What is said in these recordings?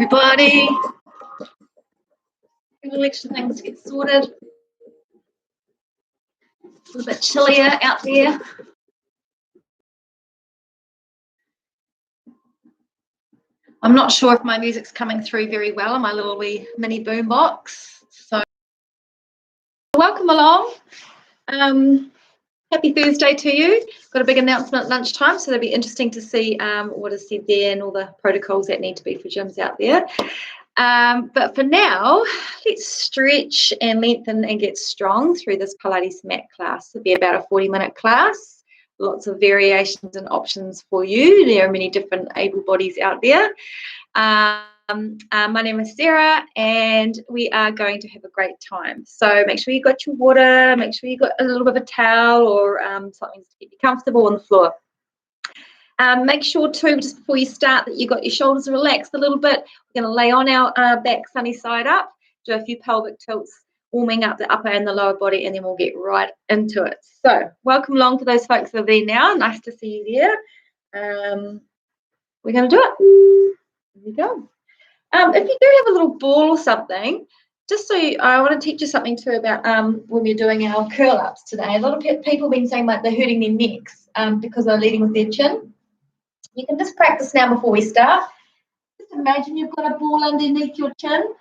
Everybody, a little extra things to get sorted. A little bit chillier out there. I'm not sure if my music's coming through very well on my little wee mini boom box. So welcome along. Happy Thursday to you. Got a big announcement at lunchtime, so it'll be interesting to see what is said there and all the protocols that need to be for gyms out there. But for now, let's stretch and lengthen and get strong through this Pilates Mat class. It'll be about a 40-minute class. Lots of variations and options for you. There are many different able bodies out there. My name is Sarah, and we are going to have a great time. So make sure you got your water, make sure you got a little bit of a towel or something to keep you comfortable on the floor. Make sure too, just before you start, that you got your shoulders relaxed a little bit. We're going to lay on our back sunny side up, do a few pelvic tilts, warming up the upper and the lower body, and then we'll get right into it. So welcome along to those folks that are there now. Nice to see you there. We're going to do it. Here we go. If you do have a little ball or something, just so I want to teach you something too about when we're doing our curl ups today. A lot of people have been saying like they're hurting their necks because they're leading with their chin. You can just practice now before we start. Just imagine you've got a ball underneath your chin.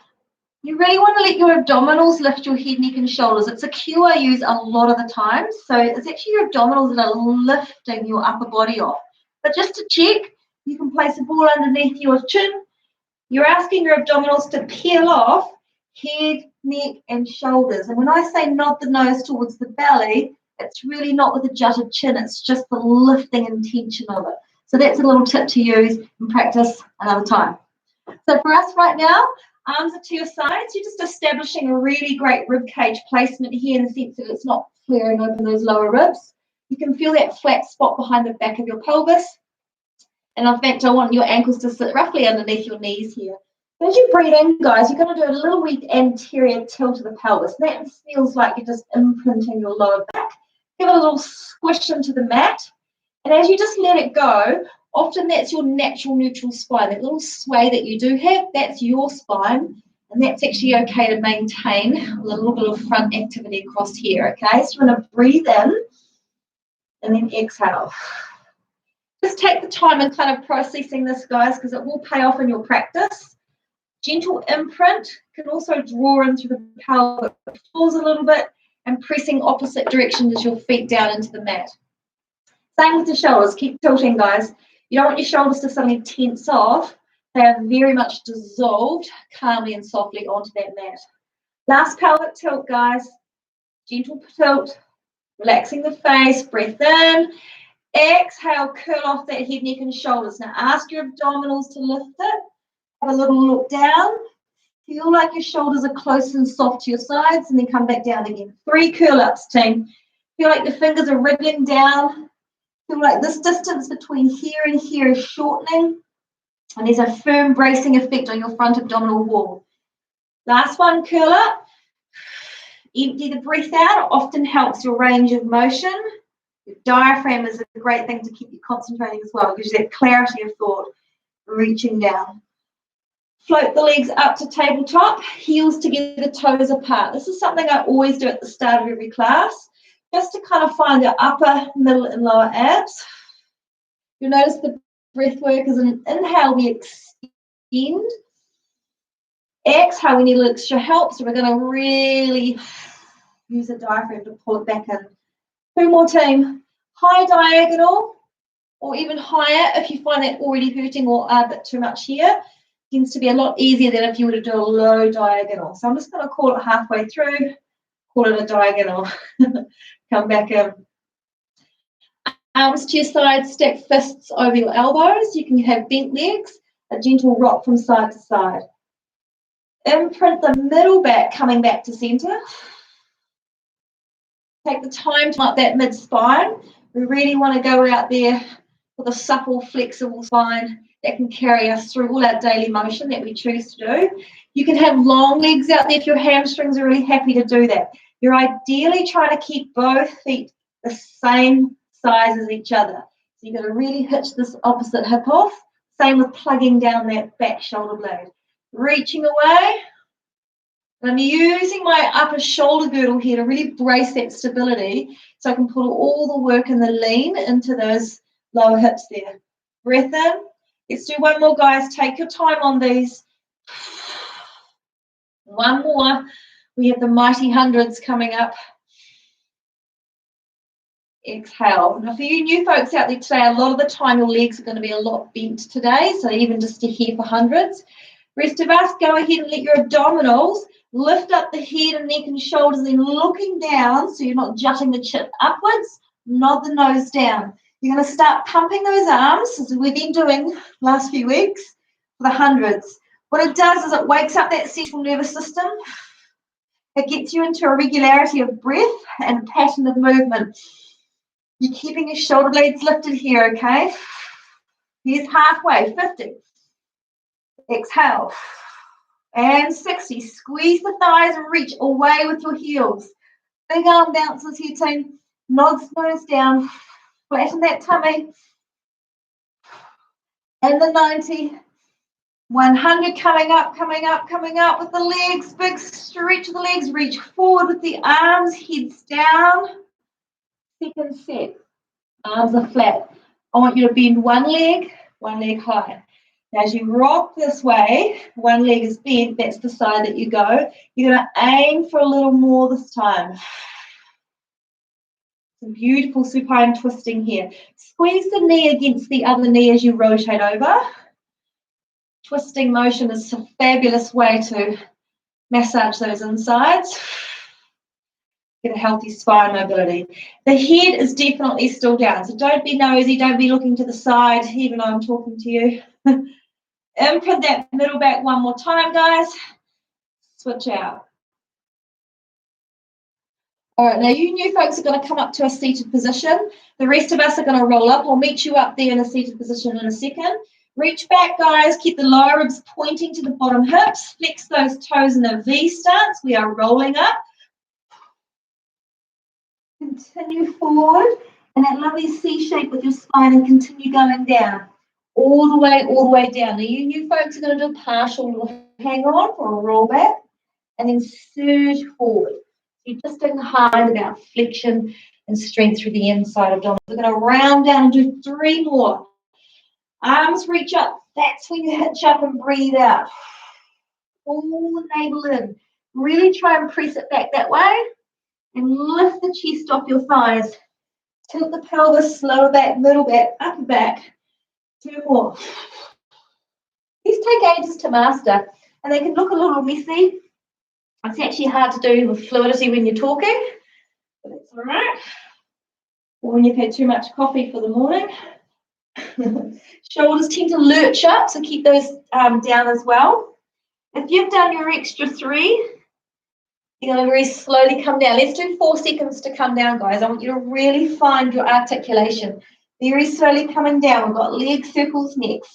You really want to let your abdominals lift your head, neck, and shoulders. It's a cue I use a lot of the time. So it's actually your abdominals that are lifting your upper body off. But just to check, you can place a ball underneath your chin. You're asking your abdominals to peel off head, neck, and shoulders. And when I say nod the nose towards the belly, it's really not with a jutted chin. It's just the lifting and tension of it. So that's a little tip to use and practice another time. So for us right now, arms are to your sides. You're just establishing a really great rib cage placement here in the sense that it's not flaring open those lower ribs. You can feel that flat spot behind the back of your pelvis. And in fact, I want your ankles to sit roughly underneath your knees here. As you breathe in, guys, you're going to do a little weak anterior tilt of the pelvis. That feels like you're just imprinting your lower back. Give it a little squish into the mat. And as you just let it go, often that's your natural neutral spine. That little sway that you do have, that's your spine. And that's actually okay to maintain with a little bit of front activity across here, okay? So you're going to breathe in and then exhale. Just take the time and kind of processing this, guys, because it will pay off in your practice. Gentle imprint can also draw in through the pelvic floors a little bit and pressing opposite directions as your feet down into the mat. Same with the shoulders. Keep tilting, guys. You don't want your shoulders to suddenly tense off. They are very much dissolved calmly and softly onto that mat. Last pelvic tilt, guys. Gentle tilt, relaxing the face, breath in. Exhale, curl off that head, neck, and shoulders. Now ask your abdominals to lift it. Have a little look down. Feel like your shoulders are close and soft to your sides, and then come back down again. 3 curl-ups, team. Feel like your fingers are wriggling down. Feel like this distance between here and here is shortening, and there's a firm bracing effect on your front abdominal wall. Last one, curl up. Empty the breath out. It often helps your range of motion. Your diaphragm is a great thing to keep you concentrating as well. It gives you that clarity of thought, reaching down. Float the legs up to tabletop, heels together, toes apart. This is something I always do at the start of every class, just to kind of find your upper, middle, and lower abs. You'll notice the breath work is an inhale, we extend. Exhale, we need a little extra help, so we're going to really use the diaphragm to pull it back in. 2 more, team. High diagonal, or even higher if you find that already hurting or a bit too much here. Tends to be a lot easier than if you were to do a low diagonal. So I'm just going to call it halfway through, call it a diagonal. Come back in. Arms to your sides, stack fists over your elbows. You can have bent legs. a gentle rock from side to side. Imprint the middle back coming back to center. Take the time to up that mid-spine. We really want to go out there with a supple, flexible spine that can carry us through all our daily motion that we choose to do. You can have long legs out there if your hamstrings are really happy to do that. You're ideally trying to keep both feet the same size as each other. So you've got to really hitch this opposite hip off. Same with plugging down that back shoulder blade. Reaching away. And I'm using my upper shoulder girdle here to really brace that stability so I can put all the work and the lean into those lower hips there. Breath in. Let's do one more, guys. Take your time on these. One more. We have the mighty hundreds coming up. Exhale. Now for you new folks out there today, a lot of the time your legs are going to be a lot bent today, so even just to here for hundreds. Rest of us, go ahead and let your abdominals lift up the head and neck and shoulders, then looking down so you're not jutting the chin upwards, nod the nose down. You're going to start pumping those arms, as we've been doing last few weeks, for the hundreds. What it does is it wakes up that central nervous system. It gets you into a regularity of breath and a pattern of movement. You're keeping your shoulder blades lifted here, okay? Here's halfway, 50. Exhale. And 60. Squeeze the thighs and reach away with your heels. Big arm bounces here, team. Nods nose down. Flatten that tummy. And the 90. 100 coming up, coming up, coming up with the legs. Big stretch of the legs. Reach forward with the arms. Heads down. Second set. Arms are flat. I want you to bend one leg high. Now, as you rock this way, one leg is bent, that's the side that you go. You're going to aim for a little more this time. Some beautiful supine twisting here. Squeeze the knee against the other knee as you rotate over. Twisting motion is a fabulous way to massage those insides. Get a healthy spine mobility. The head is definitely still down, so don't be nosy, don't be looking to the side, even though I'm talking to you. Imprint that middle back one more time, guys. Switch out. All right, now you new folks are going to come up to a seated position. The rest of us are going to roll up. I'll meet you up there in a seated position in a second. Reach back, guys. Keep the lower ribs pointing to the bottom hips. Flex those toes in a V stance. We are rolling up. Continue forward in that lovely C shape with your spine and continue going down. All the way down. Now, you new folks are going to do a partial little hang on for a roll back and then surge forward. You're just doing hard about flexion and strength through the inside abdomen. We're going to round down and do 3 more. Arms reach up. That's when you hitch up and breathe out. Pull the navel in. Really try and press it back that way and lift the chest off your thighs. Tilt the pelvis, lower back, middle back, upper back. 2 more. These take ages to master and they can look a little messy. It's actually hard to do with fluidity when you're talking, but that's all right. Or when you've had too much coffee for the morning. Shoulders tend to lurch up, so keep those down as well. If you've done your extra 3, you're going to very slowly come down. Let's do 4 seconds to come down, guys. I want you to really find your articulation. Very slowly coming down. We've got leg circles next.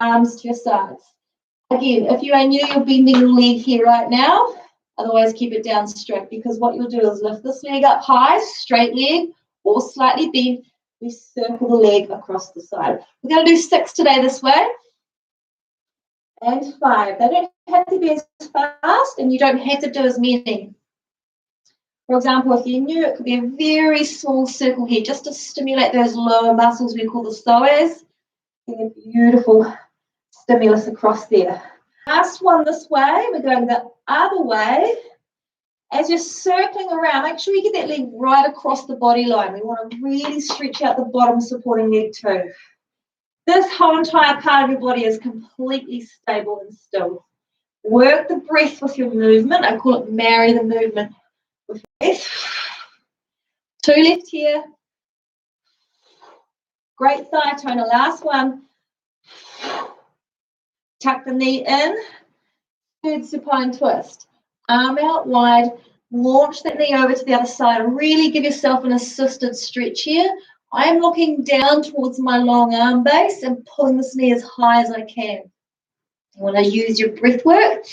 Arms to your sides. Again, if you are new, you're bending your leg here right now. Otherwise, keep it down straight, because what you'll do is lift this leg up high, straight leg, or slightly bent. We circle the leg across the side. We're going to do 6 today this way. And 5. They don't have to be as fast, and you don't have to do as many. For example, if you're new, it could be a very small circle here, just to stimulate those lower muscles we call the psoas. Get a beautiful stimulus across there. Last one this way. We're going the other way. As you're circling around, make sure you get that leg right across the body line. We want to really stretch out the bottom supporting leg too. This whole entire part of your body is completely stable and still. Work the breath with your movement. I call it marry the movement with breath. 2 left here. Great thigh toner. Last one. Tuck the knee in. Third supine twist. Arm out wide. Launch that knee over to the other side and really give yourself an assisted stretch here. I'm looking down towards my long arm base and pulling this knee as high as I can. You want to use your breath work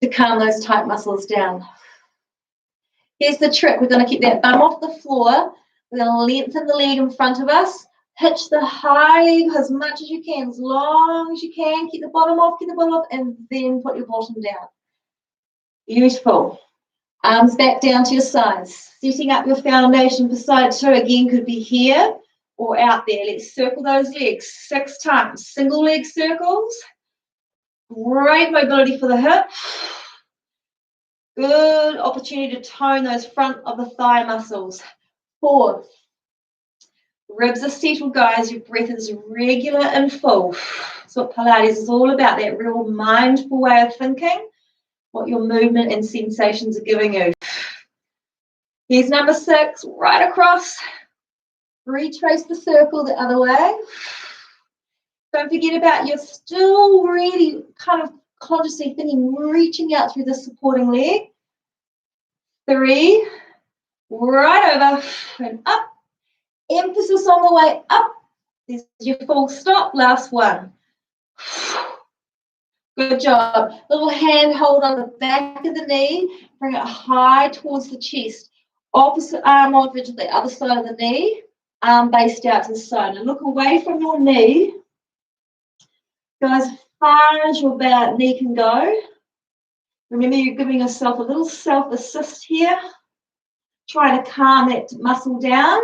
to calm those tight muscles down. Here's the trick. We're going to keep that bum off the floor. We're going to lengthen the leg in front of us. Hitch the high leg as much as you can, as long as you can. Keep the bottom off, and then put your bottom down. Beautiful. Arms back down to your sides. Setting up your foundation for side two. Again, could be here or out there. Let's circle those legs 6 times. Single leg circles. Great mobility for the hip. Good opportunity to tone those front of the thigh muscles. 4. Ribs are settled, guys. Your breath is regular and full. That's what Pilates is all about, that real mindful way of thinking, what your movement and sensations are giving you. Here's number 6, right across. Retrace the circle the other way. Don't forget about you're still really kind of consciously thinking, reaching out through the supporting leg. 3, right over and up. Emphasis on the way up. This is your full stop. Last one. Good job. Little hand hold on the back of the knee. Bring it high towards the chest. Opposite arm over to the other side of the knee. Arm based out to the side. And look away from your knee. Go as far as your knee can go. Remember, you're giving yourself a little self-assist here. Try to calm that muscle down.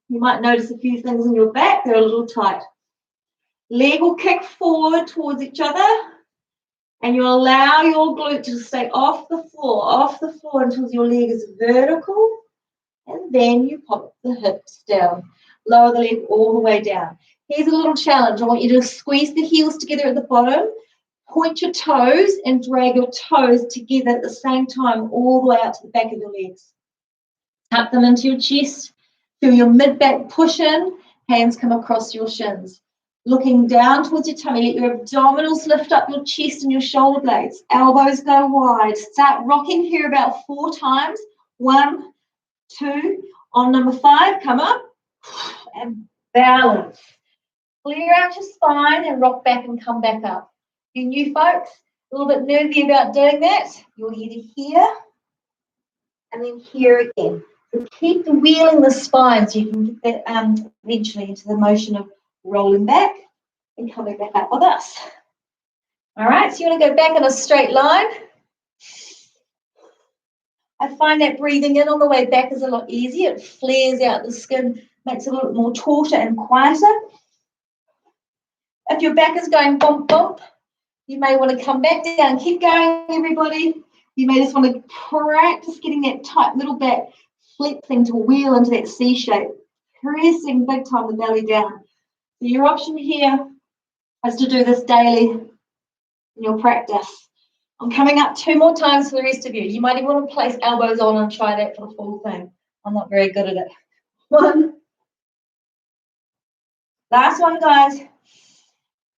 You might notice a few things in your back. They're a little tight. Leg will kick forward towards each other. And you allow your glute to stay off the floor until your leg is vertical. And then you pop the hips down. Lower the leg all the way down. Here's a little challenge. I want you to squeeze the heels together at the bottom. Point your toes and drag your toes together at the same time all the way out to the back of your legs. Tuck them into your chest. Feel your mid-back push in. Hands come across your shins. Looking down towards your tummy. Let your abdominals lift up your chest and your shoulder blades. Elbows go wide. Start rocking here about 4 times. 1, 2. On number 5, come up and balance. Clear out your spine and rock back and come back up. You new folks, a little bit nervy about doing that. You'll either here and then here again. So keep wheeling the spine so you can get that eventually into the motion of rolling back and coming back up with us. All right, so you want to go back in a straight line. I find that breathing in on the way back is a lot easier. It flares out the skin, makes it a little more tauter and quieter. If your back is going bump, bump, you may want to come back down. Keep going, everybody. You may just want to practice getting that tight middle back, flexing to wheel into that C shape, pressing big time the belly down. So your option here is to do this daily in your practice. I'm coming up 2 more times for the rest of you. You might even want to place elbows on and try that for the full thing. I'm not very good at it. 1. Last one, guys.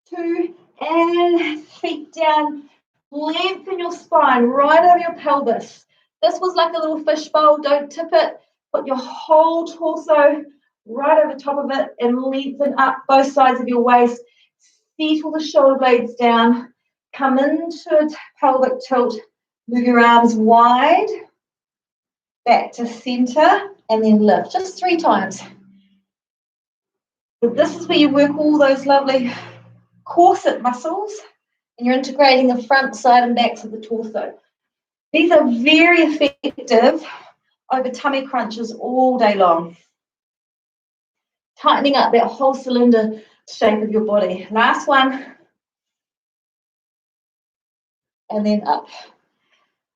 2, and feet down. Lengthen your spine right over your pelvis. This was like a little fishbowl. Don't tip it. Put your whole torso right over top of it and lengthen up both sides of your waist. Settle the shoulder blades down. Come into a pelvic tilt. Move your arms wide. Back to center and then lift. Just 3 times. But this is where you work all those lovely corset muscles, and you're integrating the front, side, and backs of the torso. These are very effective over tummy crunches all day long. Tightening up that whole cylinder shape of your body. Last one. And then up.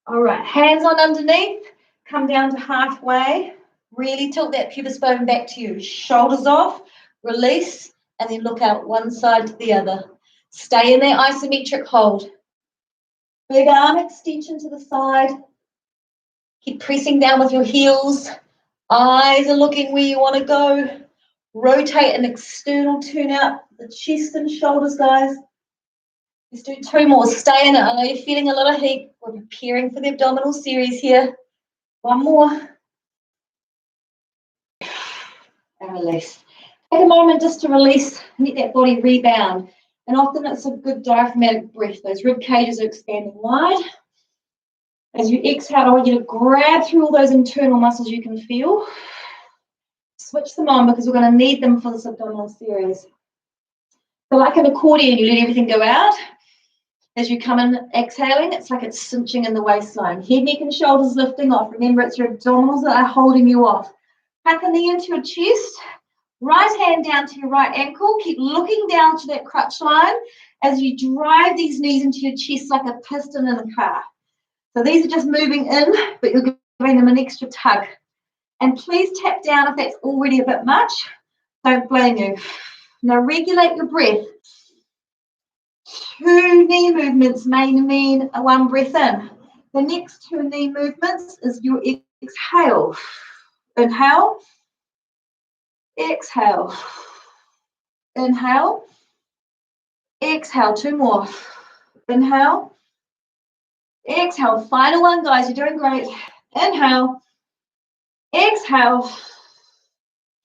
All right, hands on underneath. Come down to halfway. Really tilt that pubis bone back to you. Shoulders off. Release. And then look out one side to the other. Stay in that isometric hold. Big arm extension to the side. Keep pressing down with your heels. Eyes are looking where you want to go. Rotate an external turn out the chest and shoulders, guys. Let's do 2 more. Stay in it. I know you're feeling a lot of heat. We're preparing for the abdominal series here. 1 more. And release. Take a moment just to release, let that body rebound. And often it's a good diaphragmatic breath. Those rib cages are expanding wide. As you exhale, I want you to grab through all those internal muscles you can feel. Switch them on because we're going to need them for this abdominal series. So like an accordion, you let everything go out. As you come in exhaling, it's like it's cinching in the waistline. Head, neck and shoulders lifting off. Remember, it's your abdominals that are holding you off. Tuck the knee into your chest. Right hand down to your right ankle. Keep looking down to that crutch line as you drive these knees into your chest like a piston in a car. So these are just moving in, but you're giving them an extra tug. And please tap down if that's already a bit much. Don't blame you. Now regulate your breath. 2 knee movements may mean a 1 breath in. The next 2 knee movements is your exhale. Inhale. Exhale. Inhale. Exhale. 2 more. Inhale. Exhale. Final one, guys. You're doing great. Inhale. Exhale.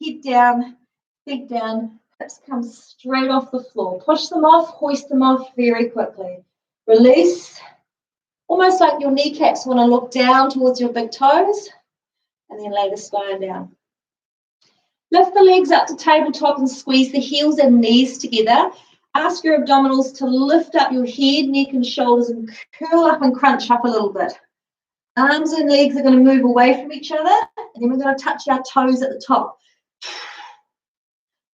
Head down. Feet down. Hips come straight off the floor. Push them off. Hoist them off very quickly. Release. Almost like your kneecaps want to look down towards your big toes. And then lay the spine down. Lift the legs up to tabletop and squeeze the heels and knees together. Ask your abdominals to lift up your head, neck and shoulders and curl up and crunch up a little bit. Arms and legs are going to move away from each other, and then we're going to touch our toes at the top.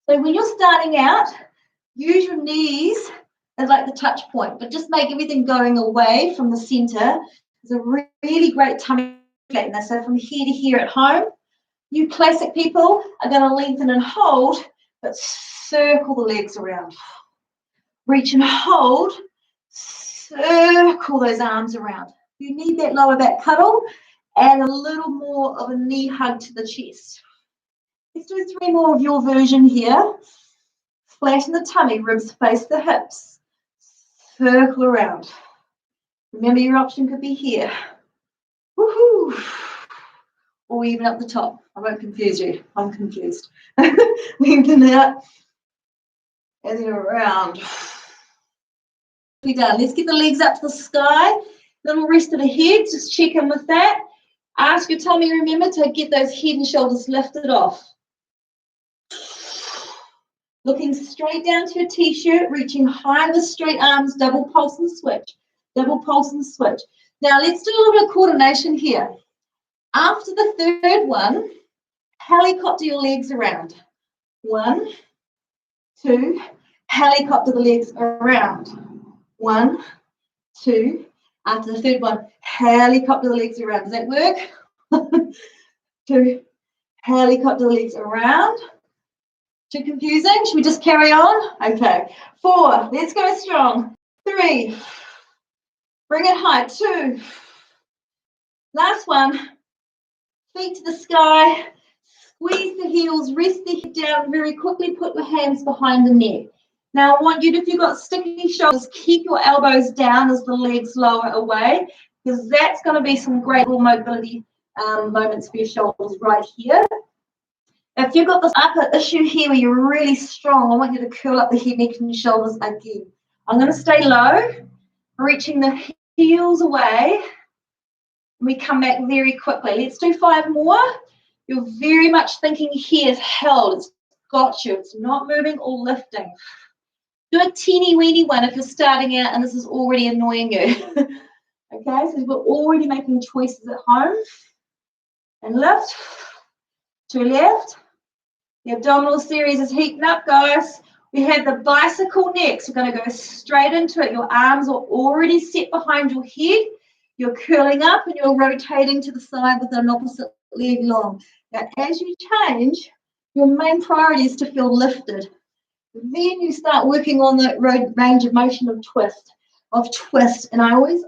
So when you're starting out, use your knees as like the touch point, but just make everything going away from the center. It's a really great tummy flattener. So from here to here at home, you classic people are going to lengthen and hold, but circle the legs around. Reach and hold, circle those arms around. You need that lower back cuddle and a little more of a knee hug to the chest. Let's do 3 more of your version here. Flatten the tummy, ribs face the hips. Circle around. Remember, your option could be here. Woohoo! Or even up the top. I won't confuse you. I'm confused. Lengthen out. And then around. We're done. Let's get the legs up to the sky. Little rest of the head. Just check in with that. Ask your tummy, remember, to get those head and shoulders lifted off. Looking straight down to your t-shirt, reaching high with straight arms, double pulse and switch. Double pulse and switch. Now let's do a little bit of coordination here. After the 3rd one, helicopter your legs around. 1, 2, helicopter the legs around. 1, 2. After the 3rd one, helicopter the legs around. Does that work? 2, helicopter the legs around. Too confusing? Should we just carry on? Okay. 4, let's go strong. 3, bring it high. 2, last one. Feet to the sky. Squeeze the heels, rest the head down. Very quickly put your hands behind the neck. Now I want you to, if you've got sticky shoulders, keep your elbows down as the legs lower away, because that's going to be some great little mobility moments for your shoulders right here. If you've got this upper issue here where you're really strong, I want you to curl up the head, neck and shoulders again. I'm going to stay low, reaching the heels away. We come back very quickly. Let's do 5 more. You're very much thinking here is held. It's got you. It's not moving or lifting. Do a teeny weeny one if you're starting out and this is already annoying you. Okay, so we're already making choices at home. And lift. To left. The abdominal series is heating up, guys. We have the bicycle next. We're going to go straight into it. Your arms are already set behind your head. You're curling up and you're rotating to the side with an opposite leg long. Now, as you change, your main priority is to feel lifted. Then you start working on the range of motion of twist. And I always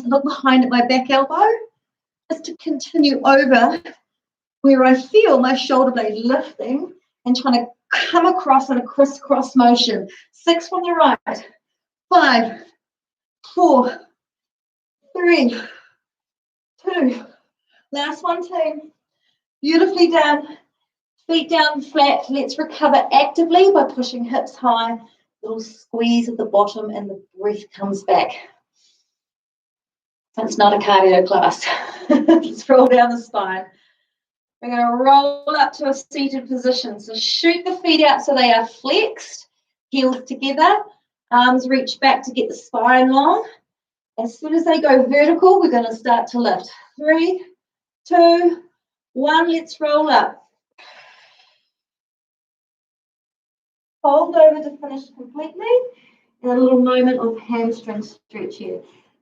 look behind at my back elbow just to continue over where I feel my shoulder blade lifting and trying to come across in a crisscross motion. 6 from the right, 5, 4, 3, 2. Last one, team. Beautifully done. Feet down flat. Let's recover actively by pushing hips high. Little squeeze at the bottom and the breath comes back. It's not a cardio class. Let's roll down the spine. We're going to roll up to a seated position. So shoot the feet out so they are flexed, heels together, arms reach back to get the spine long. As soon as they go vertical, we're going to start to lift. 3, 2, 1, let's roll up. Fold over to finish completely. And a little moment of hamstring stretch here.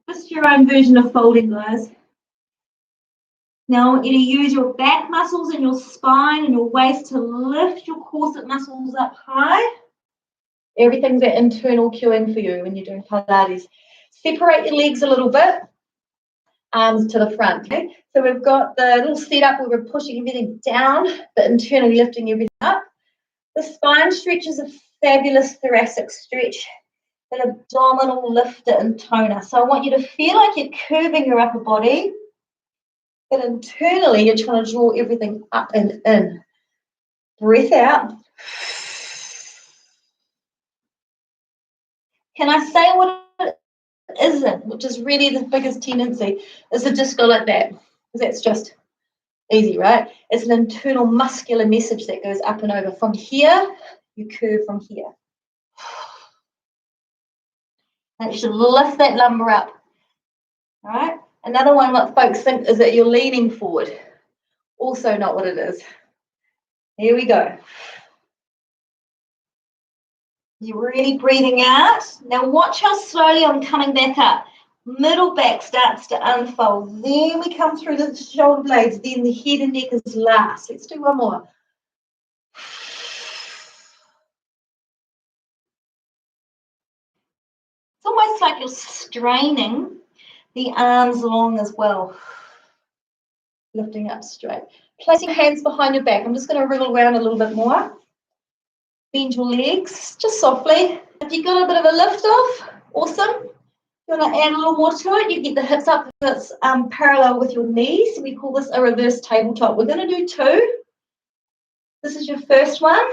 Just your own version of folding, guys. Now I want you to use your back muscles and your spine and your waist to lift your corset muscles up high. Everything's that internal cueing for you when you're doing Pilates. Separate your legs a little bit, arms to the front. Okay? So we've got the little setup where we're pushing everything down, but internally lifting everything up. The spine stretch is a fabulous thoracic stretch, an abdominal lifter and toner. So I want you to feel like you're curving your upper body, but internally you're trying to draw everything up and in. Breath out. Can I say what it isn't, which is really the biggest tendency, is to just go like that, because that's just easy, right? It's an internal muscular message that goes up and over. From here, you curve from here. And you should lift that lumbar up. All right? Another one what folks think is that you're leaning forward. Also not what it is. Here we go. You're really breathing out. Now watch how slowly I'm coming back up. Middle back starts to unfold. Then we come through the shoulder blades. Then the head and neck is last. Let's do one more. It's almost like you're straining the arms along as well. Lifting up straight. Placing hands behind your back. I'm just going to wriggle around a little bit more. Bend your legs just softly. If you've got a bit of a lift off, awesome. You want to add a little more to it, you get the hips up if it's parallel with your knees. We call this a reverse tabletop. We're going to do 2. This is your first one.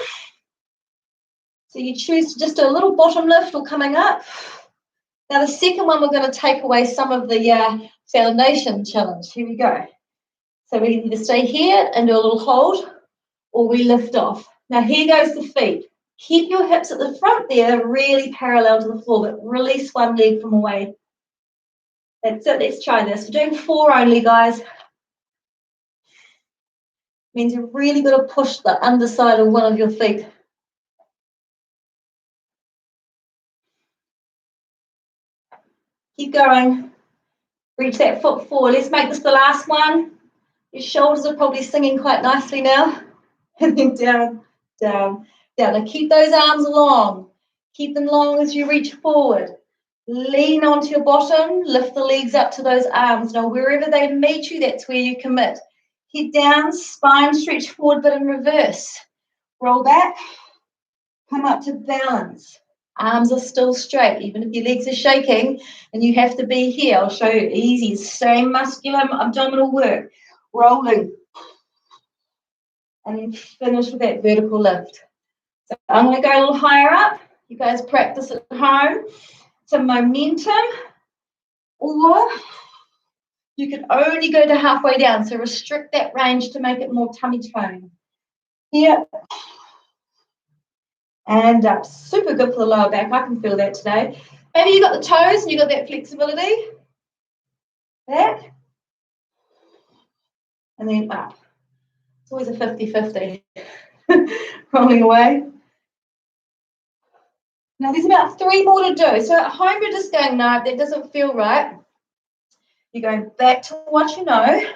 So you choose to just do a little bottom lift or coming up. Now the second one, we're going to take away some of the foundation challenge. Here we go. So we either stay here and do a little hold, or we lift off. Now here goes the feet. Keep your hips at the front there, really parallel to the floor, but release one leg from away. That's it, let's try this. We're doing 4 only, guys. Means you've really got to push the underside of one of your feet. Keep going. Reach that foot forward. Let's make this the last one. Your shoulders are probably singing quite nicely now. And then down, down, down. Now keep those arms long. Keep them long as you reach forward. Lean onto your bottom. Lift the legs up to those arms. Now wherever they meet you, that's where you commit. Head down, spine stretch forward, but in reverse. Roll back. Come up to balance. Arms are still straight, even if your legs are shaking and you have to be here. I'll show you easy, same muscular abdominal work. Rolling. And then finish with that vertical lift. So I'm going to go a little higher up. You guys practice at home. Some momentum. Or you can only go to halfway down. So restrict that range to make it more tummy tone. Here. And up. Super good for the lower back. I can feel that today. Maybe you got the toes and you got that flexibility. Back. And then up. It's always a 50-50. Rolling away. Now there's about 3 more to do. So at home you're just going, no, that doesn't feel right. You're going back to what you know.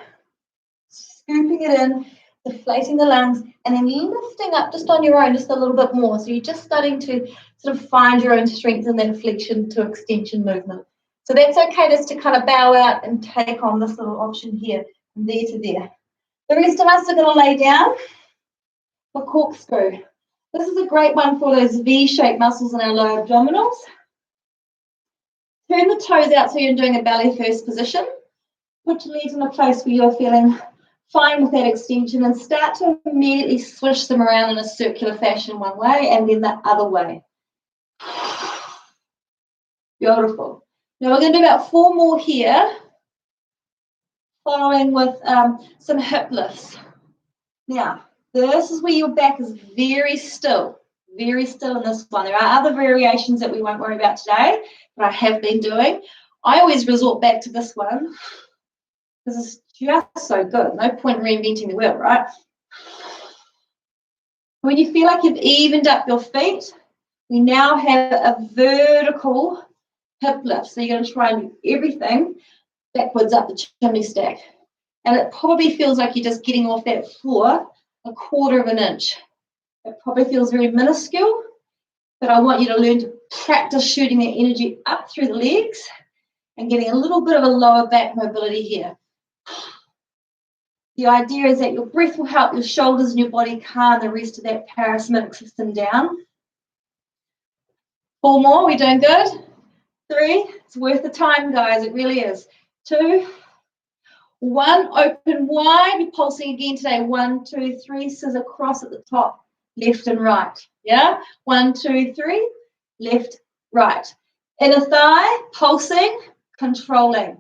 Scooping it in. Deflating the lungs, and then lifting up just on your own, just a little bit more. So you're just starting to sort of find your own strength in that flexion to extension movement. So that's okay just to kind of bow out and take on this little option here, from there to there. The rest of us are going to lay down for corkscrew. This is a great one for those V-shaped muscles in our lower abdominals. Turn the toes out so you're doing a belly first position. Put your legs in a place where you're feeling fine with that extension and start to immediately swish them around in a circular fashion one way and then the other way. Beautiful. Now we're going to do about 4 more here, following with some hip lifts. Now, this is where your back is very still in this one. There are other variations that we won't worry about today, but I have been doing. I always resort back to this one because it's just so good. No point in reinventing the wheel, right? When you feel like you've evened up your feet, we now have a vertical hip lift. So you're going to try and do everything backwards up the chimney stack. And it probably feels like you're just getting off that floor 1/4 of an inch. It probably feels very minuscule, but I want you to learn to practice shooting that energy up through the legs and getting a little bit of a lower back mobility here. The idea is that your breath will help your shoulders and your body calm the rest of that parasympathetic system down. 4 more, we're doing good. 3, it's worth the time, guys, it really is. 2, 1, open wide, we're pulsing again today. 1, 2, 3, scissor cross at the top, left and right. Yeah, 1, 2, 3, left, right. Inner thigh, pulsing, controlling.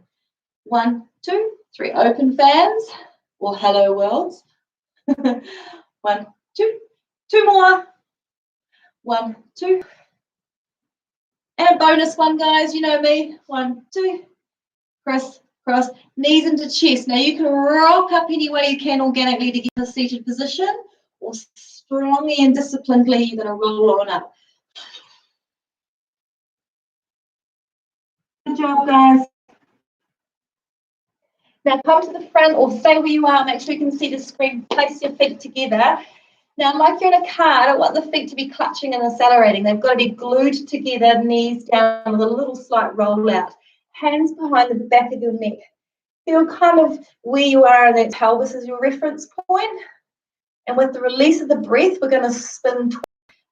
1, 2, 3, open fans or hello worlds. 1, 2, 2 more. 1, 2. And a bonus one, guys, you know me. 1, 2, cross, cross, knees into chest. Now you can rock up any way you can organically to get a seated position, or strongly and disciplinedly, you're going to roll on up. Good job, guys. Now come to the front or stay where you are. Make sure you can see the screen. Place your feet together. Now, like you're in a car, I don't want the feet to be clutching and accelerating. They've got to be glued together, knees down with a little slight roll out. Hands behind the back of your neck. Feel kind of where you are in that pelvis as your reference point. And with the release of the breath, we're going to spin.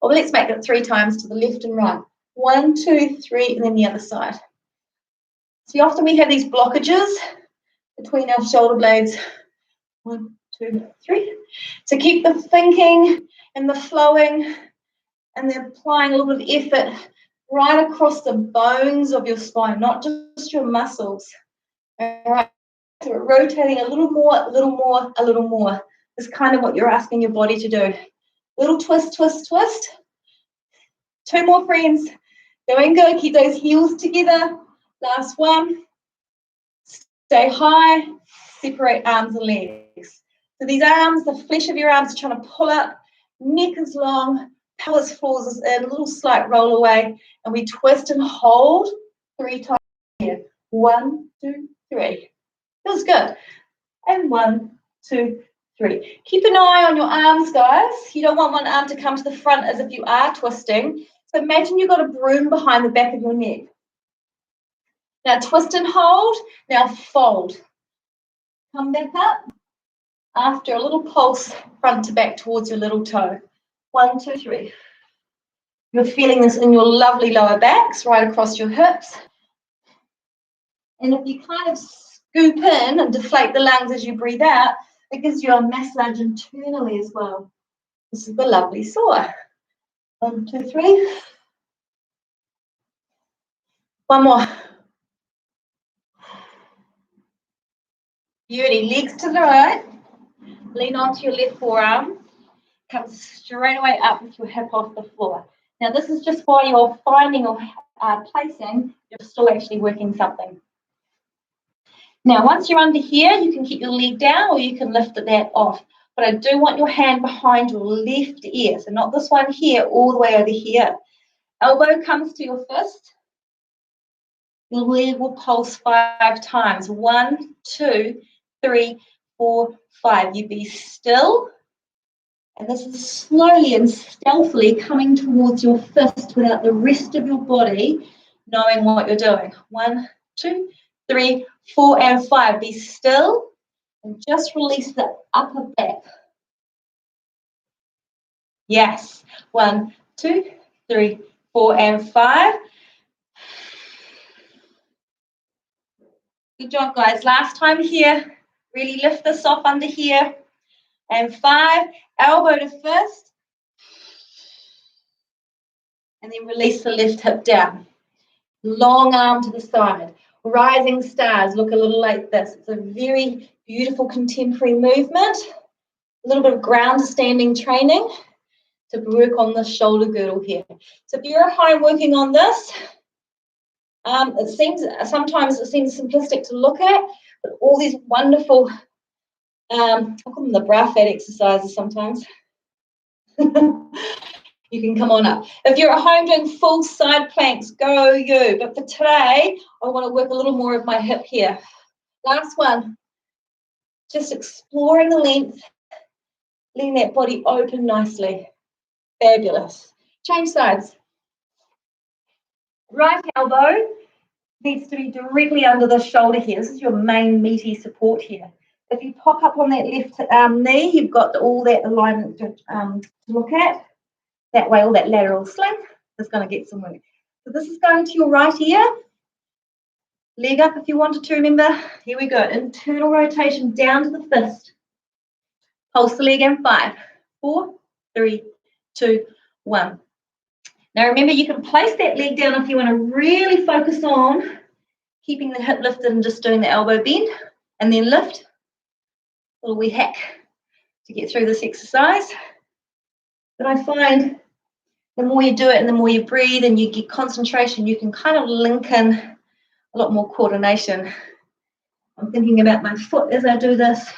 Well, let's make it 3 times to the left and right. 1, 2, 3, and then the other side. See, often we have these blockages between our shoulder blades. 1, 2, 3. So keep the thinking and the flowing and the applying a little bit of effort right across the bones of your spine, not just your muscles. All right. So we're rotating a little more, a little more, a little more. It's kind of what you're asking your body to do. Little twist, twist, twist. 2 more, friends. Going good. Keep those heels together. Last one. Stay high. Separate arms and legs. So these arms, the flesh of your arms are trying to pull up. Neck is long. Pelvis floors is in. A little slight roll away. And we twist and hold 3 times here. 1, 2, 3. Feels good. And 1, 2, 3. Keep an eye on your arms, guys. You don't want one arm to come to the front as if you are twisting. So imagine you've got a broom behind the back of your neck. Now twist and hold. Now fold. Come back up. After a little pulse front to back towards your little toe. 1, 2, 3. You're feeling this in your lovely lower backs, right across your hips. And if you kind of scoop in and deflate the lungs as you breathe out, it gives you a massage internally as well. This is the lovely saw. 1, 2, 3. 1 more. Beauty. Legs to the right. Lean onto your left forearm. Come straight away up with your hip off the floor. Now this is just while you're finding or placing, you're still actually working something. Now once you're under here, you can keep your leg down or you can lift that off. But I do want your hand behind your left ear. So not this one here, all the way over here. Elbow comes to your fist. Your leg will pulse 5 times. 1, 2, 3, 4, 5. You be still. And this is slowly and stealthily coming towards your fist without the rest of your body knowing what you're doing. 1, 2, 3, 4, and 5. Be still and just release the upper back. Yes. 1, 2, 3, 4, and 5. Good job, guys. Last time here. Really lift this off under here. And 5, elbow to fist. And then release the left hip down. Long arm to the side. Rising stars look a little like this. It's a very beautiful contemporary movement. A little bit of ground standing training to work on the shoulder girdle here. So if you're at home working on this, sometimes it seems simplistic to look at, but all these wonderful, I call them the bra fat exercises sometimes. You can come on up. If you're at home doing full side planks, go you. But for today, I want to work a little more of my hip here. Last one. Just exploring the length, letting that body open nicely. Fabulous. Change sides. Right elbow needs to be directly under the shoulder here. This is your main meaty support here. If you pop up on that left knee, you've got all that alignment to look at. That way, all that lateral sling is going to get some work. So this is going to your right ear. Leg up if you wanted to, remember. Here we go. Internal rotation down to the fist. Pulse the leg in 5, 4, 3, 2, 1. Now remember, you can place that leg down if you want to really focus on keeping the hip lifted and just doing the elbow bend. And then lift. A little wee hack to get through this exercise. But I find the more you do it and the more you breathe and you get concentration, you can kind of link in a lot more coordination. I'm thinking about my foot as I do this.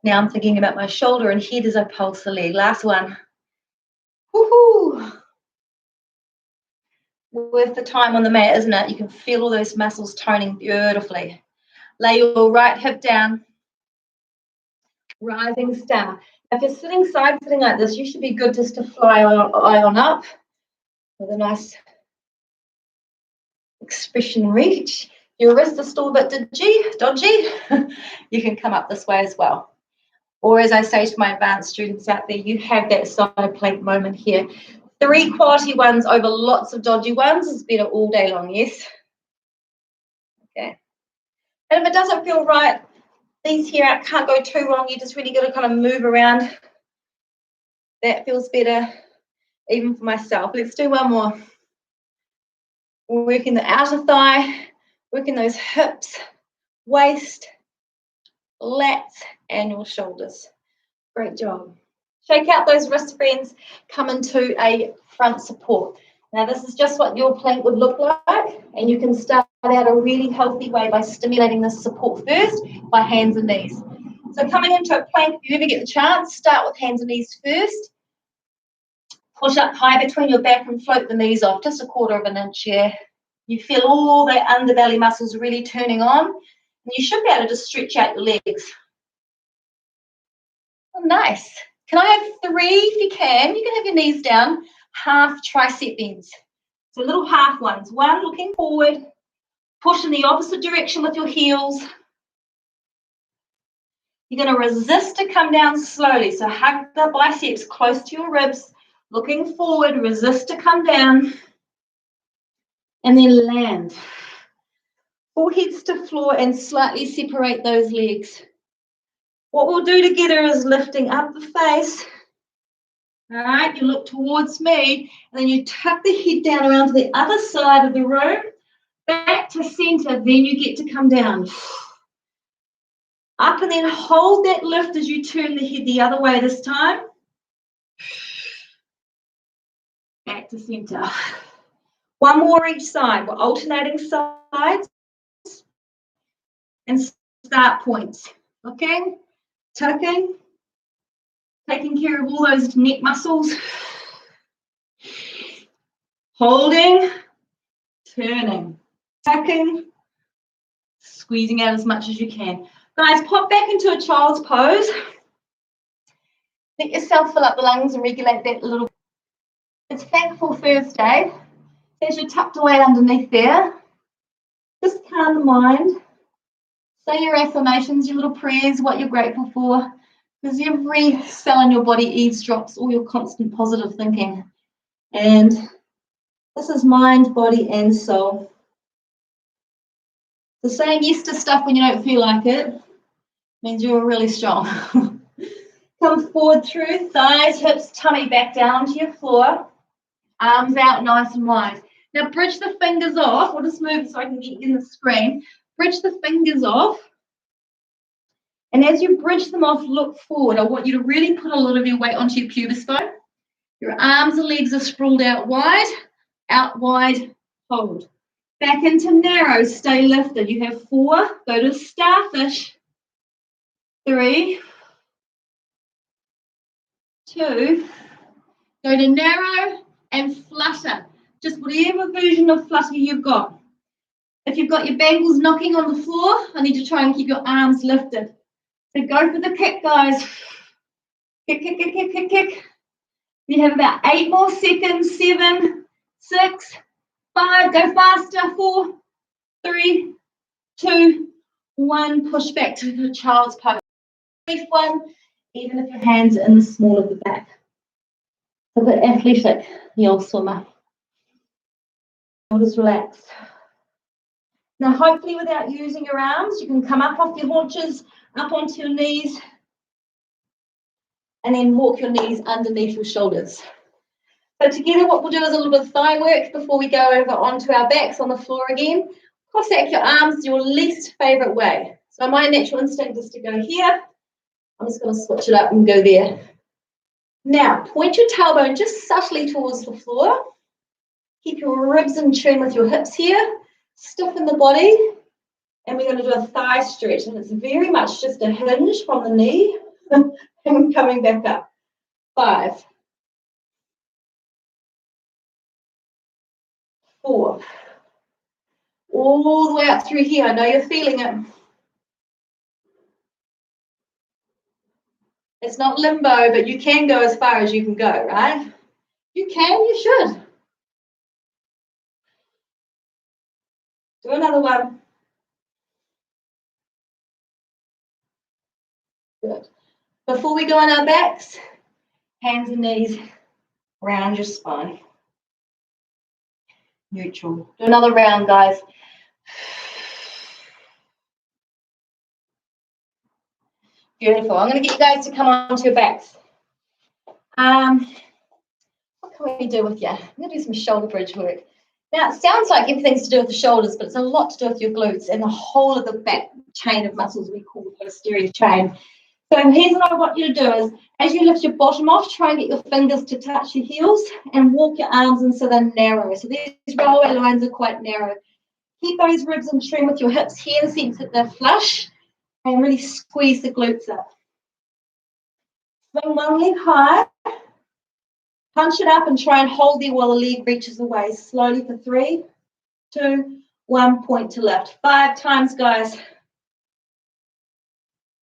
Now I'm thinking about my shoulder and head as I pulse the leg. Last one. Woohoo! Worth the time on the mat, isn't it? You can feel all those muscles toning beautifully. Lay your right hip down. Rising star. If you're sitting like this, you should be good just to fly on up with a nice expression reach. Your wrist is still a bit dodgy, you can come up this way as well. Or as I say to my advanced students out there, you have that side plank moment here. 3 quality ones over lots of dodgy ones is better all day long, yes? Okay. And if it doesn't feel right, these here can't go too wrong. You just really got to kind of move around. That feels better, even for myself. Let's do one more. We're working the outer thigh, working those hips, waist, lats, and your shoulders. Great job. Shake out those wrist friends, come into a front support. Now this is just what your plank would look like, and you can start out a really healthy way by stimulating this support first by hands and knees. So coming into a plank, if you ever get the chance, start with hands and knees first. Push up high between your back and float the knees off, just 1/4 of an inch here. You feel all the underbelly muscles really turning on, and you should be able to just stretch out your legs. Oh, nice. Can I have 3 if you can? You can have your knees down, half tricep bends. So little half ones. 1 looking forward, push in the opposite direction with your heels. You're going to resist to come down slowly. So hug the biceps close to your ribs, looking forward, resist to come down, and then land. Foreheads to floor and slightly separate those legs. What we'll do together is lifting up the face. All right, you look towards me, and then you tuck the head down around to the other side of the room, back to center, then you get to come down. Up and then hold that lift as you turn the head the other way this time. Back to center. One more each side. We're alternating sides and start points. Okay? Tucking. Taking care of all those neck muscles. Holding. Turning. Tucking. Squeezing out as much as you can. Guys, pop back into a child's pose. Let yourself fill up the lungs and regulate that a little bit. It's Thankful Thursday. As you're tucked away underneath there, just calm the mind. Say your affirmations, your little prayers, what you're grateful for, because every cell in your body eavesdrops all your constant positive thinking. And this is mind, body, and soul. So saying yes to stuff when you don't feel like it means you're really strong. Come forward through, thighs, hips, tummy back down to your floor. Arms out nice and wide. Now bridge the fingers off. We'll just move so I can get you in the screen. Bridge the fingers off. And as you bridge them off, look forward. I want you to really put a lot of your weight onto your pubic bone. Your arms and legs are sprawled out wide, hold. Back into narrow, stay lifted. You have 4, go to starfish. 3, 2, go to narrow and flutter. Just whatever version of flutter you've got. If you've got your bangles knocking on the floor, I need to try and keep your arms lifted. So go for the kick, guys. Kick, kick, kick, kick, kick, kick. You have about 8 more seconds. 7, 6, 5, go faster. 4, 3, 2, 1. Push back to the child's pose. 1, even if your hands are in the small of the back. A bit athletic, the old swimmer. Shoulders relaxed. Now, hopefully, without using your arms, you can come up off your haunches, up onto your knees, and then walk your knees underneath your shoulders. So together, what we'll do is a little bit of thigh work before we go over onto our backs on the floor again. Cossack your arms your least favourite way. So my natural instinct is to go here. I'm just going to switch it up and go there. Now, point your tailbone just subtly towards the floor. Keep your ribs in tune with your hips here. Stiffen the body. And we're going to do a thigh stretch. And it's very much just a hinge from the knee and coming back up. 5, 4. All the way up through here. I know you're feeling it. It's not limbo, but you can go as far as you can go, right? You can, you should. Do another one. Good. Before we go on our backs, hands and knees around your spine. Neutral. Do another round, guys. Beautiful. I'm going to get you guys to come onto your backs. What can we do with you? I'm going to do some shoulder bridge work. Now, it sounds like everything's to do with the shoulders, but it's a lot to do with your glutes and the whole of the back chain of muscles we call the posterior chain. So here's what I want you to do is, as you lift your bottom off, try and get your fingers to touch your heels and walk your arms in so they're narrow. So these railway lines are quite narrow. Keep those ribs in tune with your hips here in the sense that they're flush and really squeeze the glutes up. Swing one leg high. Punch it up and try and hold there while the leg reaches away. Slowly for 3, 2, 1, point to lift. 5 times, guys.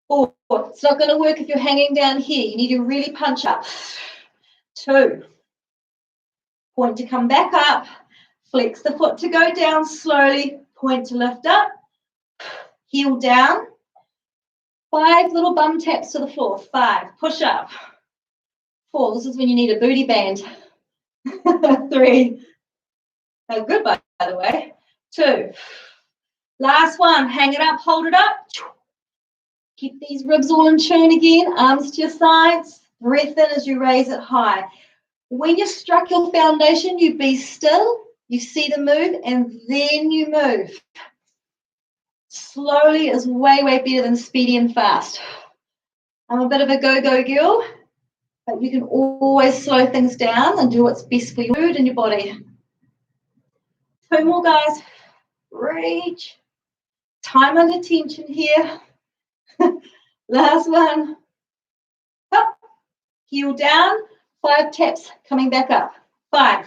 4. It's not going to work if you're hanging down here. You need to really punch up. 2. Point to come back up. Flex the foot to go down slowly. Point to lift up. Heel down. 5 little bum taps to the floor. 5. Push up. 4. This is when you need a booty band. 3. Oh, good, by the way. 2. Last one. Hang it up. Hold it up. Keep these ribs all in tune again. Arms to your sides. Breath in as you raise it high. When you've struck your foundation, you be still. You see the move, and then you move. Slowly is way, way better than speedy and fast. I'm a bit of a go-go girl, but you can always slow things down and do what's best for your mood and your body. 2 more, guys. Reach. Time under tension here. Last one. Up. Heel down. 5 taps coming back up. 5.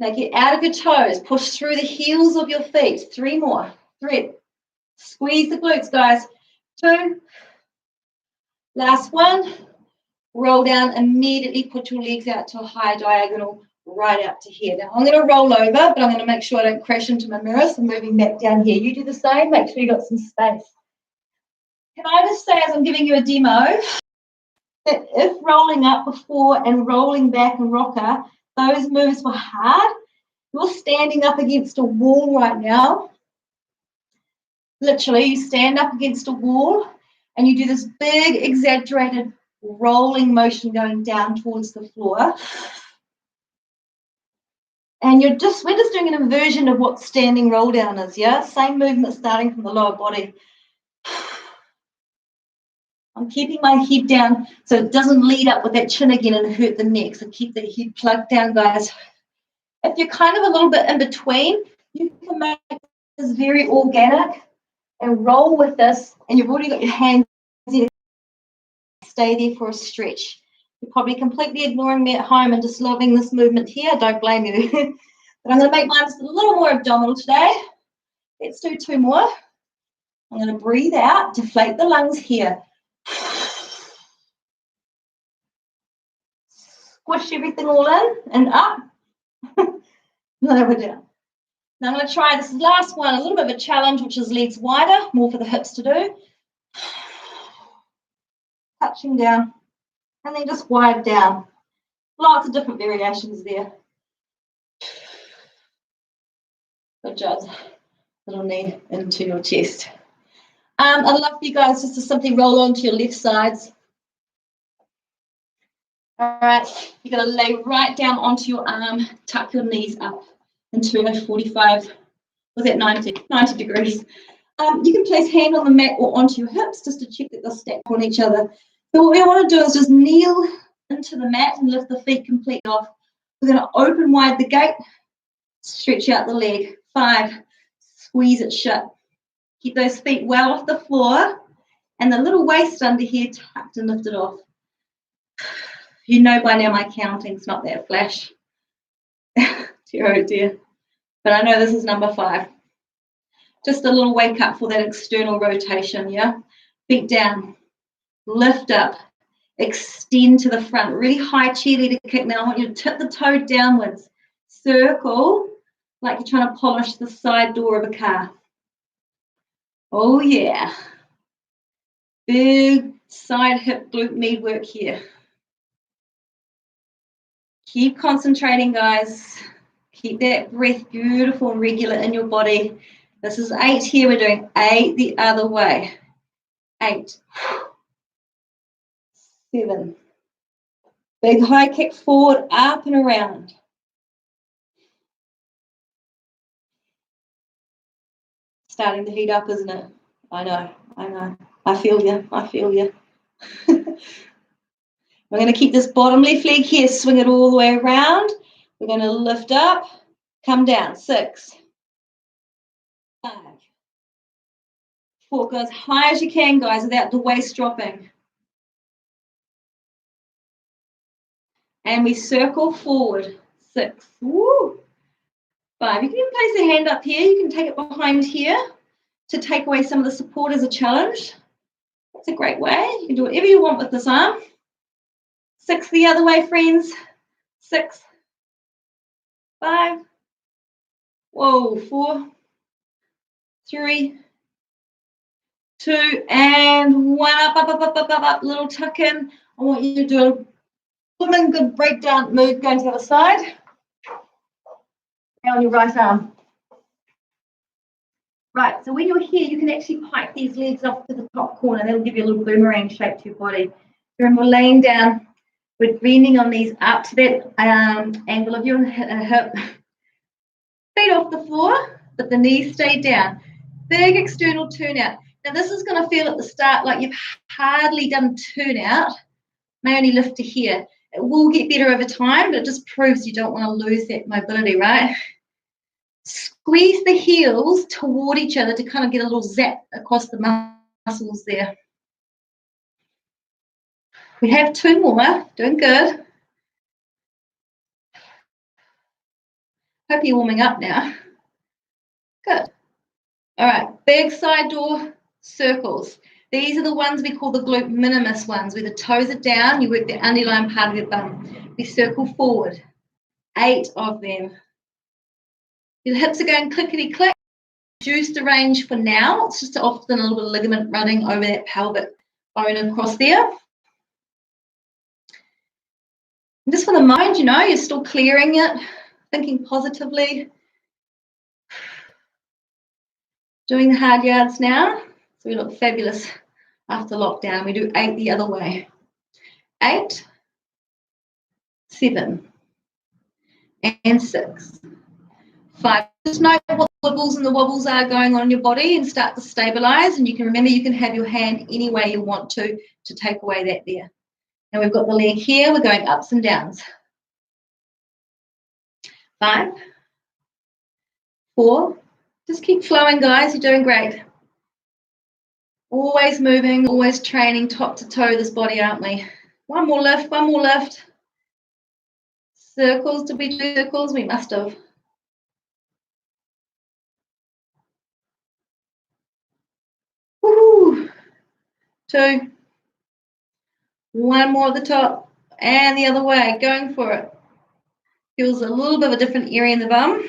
Now get out of your toes. Push through the heels of your feet. 3 more. 3. Squeeze the glutes, guys. 2. Last one. Roll down. Immediately put your legs out to a high diagonal right out to here. Now I'm going to roll over, but I'm going to make sure I don't crash into my mirror. So moving back down here. You do the same. Make sure you got some space. Can I just say, as I'm giving you a demo, that if rolling up before and rolling back and rocker, those moves were hard, you're standing up against a wall right now. Literally, you stand up against a wall and you do this big, exaggerated rolling motion going down towards the floor. And we're just doing an inversion of what standing roll down is, yeah? Same movement starting from the lower body. I'm keeping my head down so it doesn't lead up with that chin again and hurt the neck. So keep the head plugged down, guys. If you're kind of a little bit in between, you can make this very organic and roll with this, and you've already got your hands there. Stay there for a stretch. You're probably completely ignoring me at home and just loving this movement here. Don't blame you. But I'm going to make mine just a little more abdominal today. Let's do 2 more. I'm going to breathe out, deflate the lungs here. Squish everything all in and up. Lower down. Now I'm going to try this last one, a little bit of a challenge, which is legs wider, more for the hips to do. Touching down, and then just wide down. Lots of different variations there. Good job. Little knee into your chest. I'd love for you guys just to simply roll onto your left sides. All right, you're going to lay right down onto your arm, tuck your knees up into a 45, was that 90 degrees. You can place hand on the mat or onto your hips just to check that they're stacked on each other. So what we want to do is just kneel into the mat and lift the feet completely off. We're going to open wide the gate, stretch out the leg. 5, squeeze it shut. Keep those feet well off the floor and the little waist under here tucked and lifted off. You know by now my counting's not that flash. Dear, oh dear. But I know this is number 5. Just a little wake up for that external rotation, yeah? Feet down, lift up, extend to the front. Really high cheerleader kick now. I want you to tip the toe downwards. Circle like you're trying to polish the side door of a car. Oh yeah. Big side hip glute med work here. Keep concentrating, guys. Keep that breath beautiful and regular in your body. This is 8 here. We're doing 8 the other way. 8. 7. Big high kick forward, up and around. Starting to heat up, isn't it? I know. I feel you. We're going to keep this bottom left leg here, swing it all the way around. We're going to lift up, come down. 6, 5, 4. Go as high as you can, guys, without the waist dropping. And we circle forward. 6. Woo. 5. You can even place a hand up here. You can take it behind here to take away some of the support as a challenge. That's a great way. You can do whatever you want with this arm. 6 the other way, friends. 6, 5. Whoa, 4, 3, 2, and 1. Up. Little tuck in. I want you to do a swimming good breakdown move going to the other side. Now on your right arm. Right, so when you're here, you can actually pike these legs off to the top corner. That'll give you a little boomerang shape to your body. Then we're laying down. We're bending on these up to that angle of your hip. Feet off the floor, but the knees stay down. Big external turnout. Now this is going to feel at the start like you've hardly done turnout. May only lift to here. It will get better over time, but it just proves you don't want to lose that mobility, right? Squeeze the heels toward each other to kind of get a little zap across the muscles there. We have 2 more. Doing good. Hope you're warming up now. Good. All right, big side door circles. These are the ones we call the glute minimus ones, where the toes are down, you work the underlying part of your bum. We circle forward. 8 of them. Your hips are going clickety-click. Reduce the range for now. It's just often a little bit of ligament running over that pelvic bone across there. And just for the mind, you know, you're still clearing it, thinking positively. Doing the hard yards now. So we look fabulous after lockdown. We do 8 the other way. 8, 7, and 6, 5. Just know what the wiggles and the wobbles are going on in your body and start to stabilize. And you can remember you can have your hand any way you want to take away that there. Now we've got the leg here. We're going ups and downs. 5, 4. Just keep flowing, guys. You're doing great. Always moving, always training top to toe this body, aren't we? One more lift, one more lift. Circles, did we do circles? We must have. Woo! 2. 1 more at the top and the other way, going for it. Feels a little bit of a different area in the bum.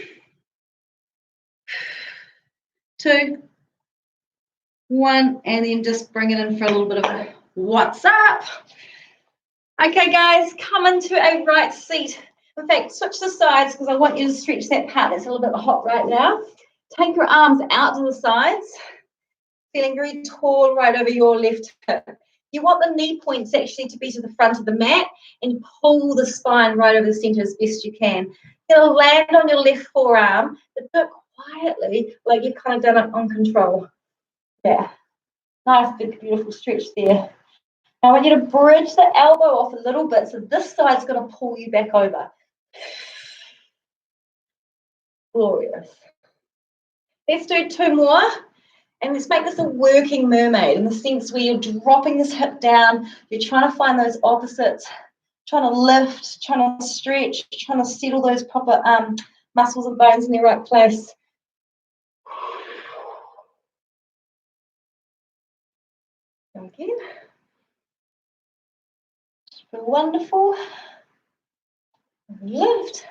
2, 1, and then just bring it in for a little bit of a what's up. Okay, guys, come into a right seat. In fact, switch the sides because I want you to stretch that part that's a little bit hot right now. Take your arms out to the sides, feeling very tall right over your left hip. You want the knee points actually to be to the front of the mat and pull the spine right over the center as best you can. You'll land on your left forearm, but do it quietly, like you've kind of done it on control. Yeah, nice, big, beautiful stretch there. Now I want you to bridge the elbow off a little bit, so this side's going to pull you back over. Glorious. Let's do 2 more. And let's make this a working mermaid in the sense where you're dropping this hip down, you're trying to find those opposites, trying to lift, trying to stretch, trying to settle those proper muscles and bones in their right place. Again. Wonderful. Lift.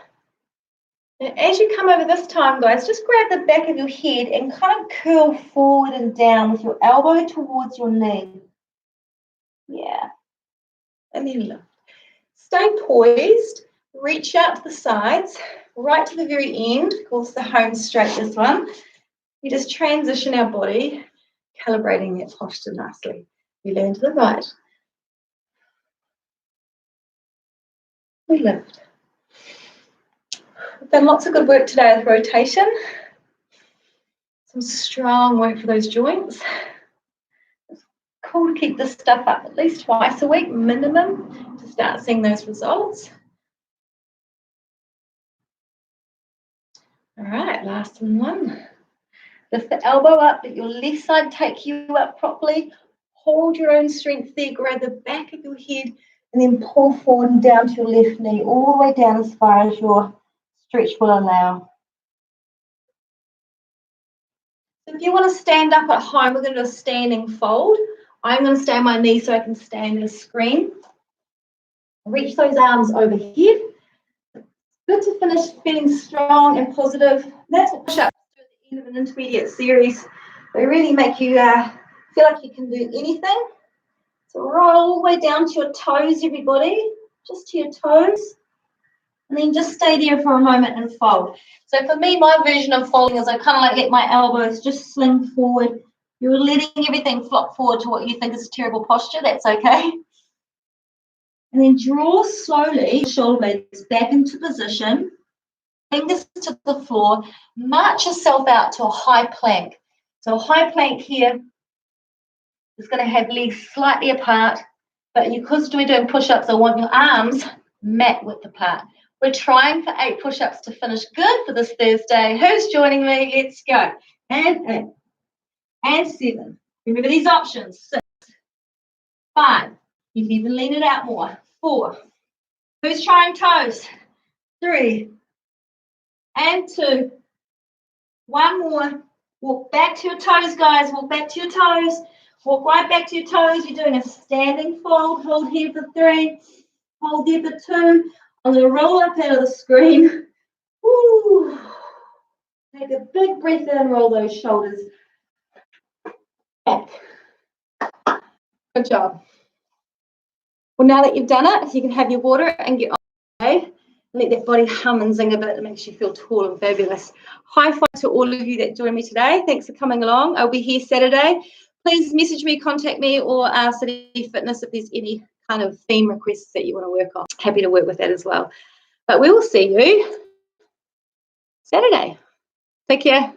And as you come over this time, guys, just grab the back of your head and kind of curl forward and down with your elbow towards your knee. Yeah. And then lift. Stay poised. Reach out to the sides, right to the very end. Of course, the home straight, this one. We just transition our body, calibrating that posture nicely. We lean to the right. We lift. We've done lots of good work today with rotation. Some strong work for those joints. It's cool to keep this stuff up at least twice a week minimum to start seeing those results. All right, last one. Lift the elbow up, let your left side take you up properly. Hold your own strength there, grab the back of your head, and then pull forward and down to your left knee, all the way down as far as your stretch will allow. So if you want to stand up at home, we're going to do a standing fold. I'm going to stay on my knee so I can stand in a screen. Reach those arms overhead. Good to finish feeling strong and positive. That's what push-ups do at the end of an intermediate series. They really make you feel like you can do anything. So roll all the way down to your toes, everybody. Just to your toes. And then just stay there for a moment and fold. So for me, my version of folding is I kind of like let my elbows just sling forward. You're letting everything flop forward to what you think is a terrible posture. That's okay. And then draw slowly shoulder blades back into position. Fingers to the floor. March yourself out to a high plank. So a high plank here is going to have legs slightly apart. But because we're doing push-ups, I want your arms mat width apart. We're trying for 8 push-ups to finish good for this Thursday. Who's joining me? Let's go. And 8. And 7. Remember these options. 6. 5. You can even lean it out more. 4. Who's trying toes? 3. And 2. 1 more. Walk back to your toes, guys. Walk back to your toes. Walk right back to your toes. You're doing a standing fold. Hold here for 3. Hold there for 2. I'm going to roll up out of the screen. Woo. Take a big breath in and roll those shoulders back. Good job. Well, now that you've done it, you can have your water and get on. Okay. Let that body hum and zing a bit. It makes you feel tall and fabulous. High five to all of you that joined me today. Thanks for coming along. I'll be here Saturday. Please message me, contact me, or City Fitness if there's any kind of theme requests that you want to work on. Happy to work with that as well. But we will see you Saturday. Take care.